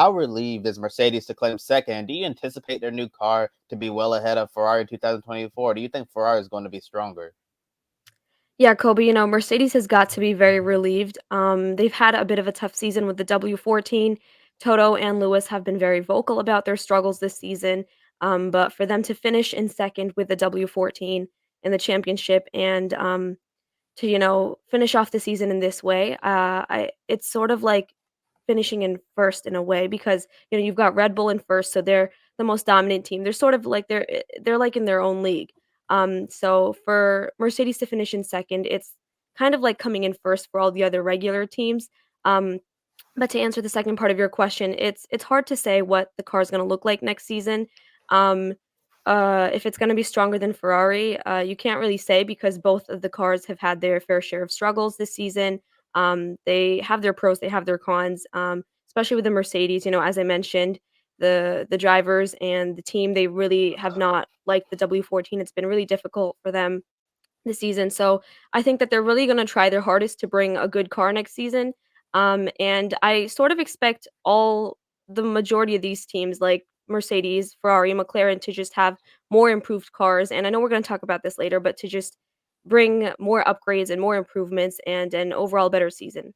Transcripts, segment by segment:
how relieved is Mercedes to claim second? Do you anticipate their new car to be well ahead of Ferrari 2024? Do you think Ferrari is going to be stronger? Yeah, Kobe, Mercedes has got to be very relieved. They've had a bit of a tough season with the W14. Toto and Lewis have been very vocal about their struggles this season. But for them to finish in second with the W14 in the championship and to, finish off the season in this way, it's sort of like finishing in first in a way because, you've got Red Bull in first, so they're the most dominant team. They're sort of like they're like in their own league. So for Mercedes to finish in second, it's kind of like coming in first for all the other regular teams. Um, but to answer the second part of your question, it's hard to say what the car is going to look like next season. Um, if it's going to be stronger than Ferrari, you can't really say because both of the cars have had their fair share of struggles this season. They have their pros, they have their cons. Especially with the Mercedes, as I mentioned, the drivers and the team, they really have not liked the W14. It's been really difficult for them this season. So I think that they're really going to try their hardest to bring a good car next season. And I sort of expect the majority of these teams, like Mercedes, Ferrari, McLaren, to just have more improved cars. And I know we're going to talk about this later, but to just bring more upgrades and more improvements and an overall better season.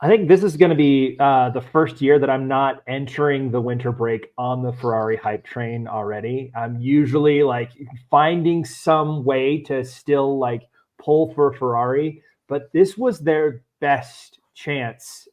I think this is going to be the first year that I'm not entering the winter break on the Ferrari hype train already. I'm usually like finding some way to still like pull for Ferrari, but this was their best chance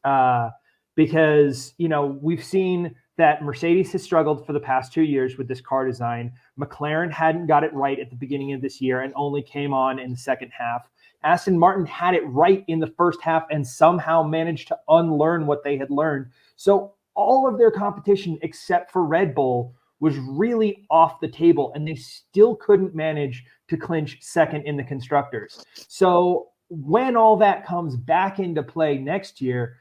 because, we've seen that Mercedes has struggled for the past 2 years with this car design. McLaren hadn't got it right at the beginning of this year and only came on in the second half. Aston Martin had it right in the first half and somehow managed to unlearn what they had learned. So all of their competition, except for Red Bull, was really off the table, and they still couldn't manage to clinch second in the constructors. So when all that comes back into play next year,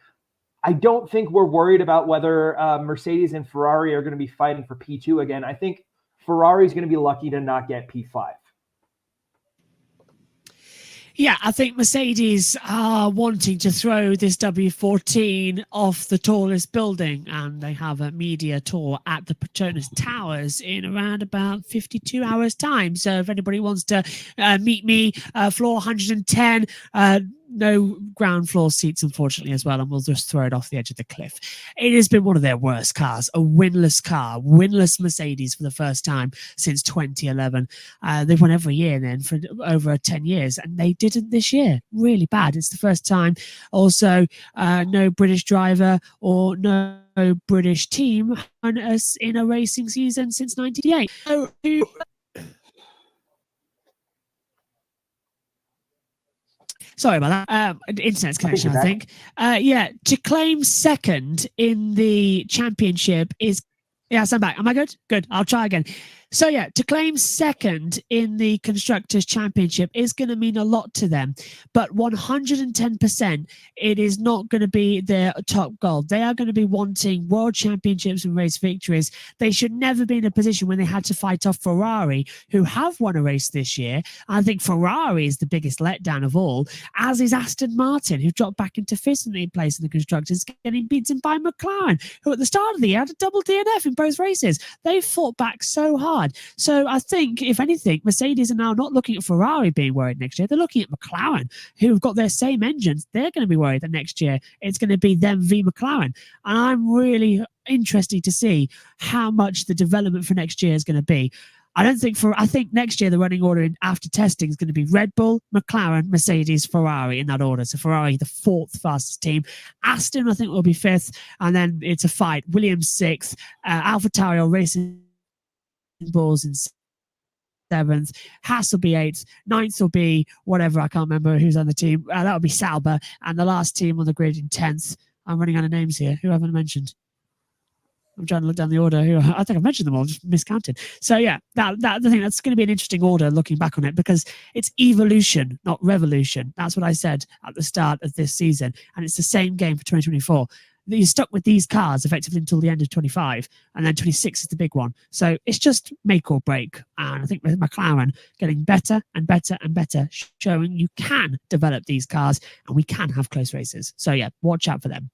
I don't think we're worried about whether Mercedes and Ferrari are going to be fighting for P2 again. I think Ferrari is going to be lucky to not get P5. Yeah, I think Mercedes are wanting to throw this W14 off the tallest building, and they have a media tour at the Petronas Towers in around about 52 hours' time. So if anybody wants to meet me, floor 110, no ground floor seats, unfortunately, as well, and we'll just throw it off the edge of the cliff. It has been one of their worst cars, a winless car, winless Mercedes for the first time since 2011. They've won every year then for over 10 years, and they didn't this year. Really bad. It's the first time. Also, no British driver or no British team won us in a racing season since 1998. So, sorry about that. Internet connection, I think. To claim second in the championship is... Yes, I'm back. Am I good? Good. I'll try again. So, to claim second in the Constructors Championship is going to mean a lot to them. But 110%, it is not going to be their top goal. They are going to be wanting world championships and race victories. They should never be in a position when they had to fight off Ferrari, who have won a race this year. I think Ferrari is the biggest letdown of all, as is Aston Martin, who dropped back into fifth place in the Constructors, getting beaten by McLaren, who at the start of the year had a double DNF in both races. They fought back so hard. So I think, if anything, Mercedes are now not looking at Ferrari being worried next year. They're looking at McLaren, who've got their same engines. They're going to be worried that next year it's going to be them v McLaren. And I'm really interested to see how much the development for next year is going to be. I think next year the running order after testing is going to be Red Bull, McLaren, Mercedes, Ferrari in that order. So Ferrari, the fourth fastest team. Aston, I think, will be fifth. And then it's a fight. Williams sixth. AlphaTauri racing balls in seventh. Haas will be eighth. Ninth will be whatever. I can't remember who's on the team. That will be Sauber. And the last team on the grid in 10th. I'm running out of names here. Who haven't mentioned? I'm trying to look down the order. I think I mentioned them all, just miscounted. So I think that's going to be an interesting order looking back on it, because it's evolution, not revolution. That's what I said at the start of this season. And it's the same game for 2024. You're stuck with these cars effectively until the end of 25, and then 26 is the big one. So it's just make or break. And I think with McLaren getting better and better and better, showing you can develop these cars and we can have close races. So watch out for them.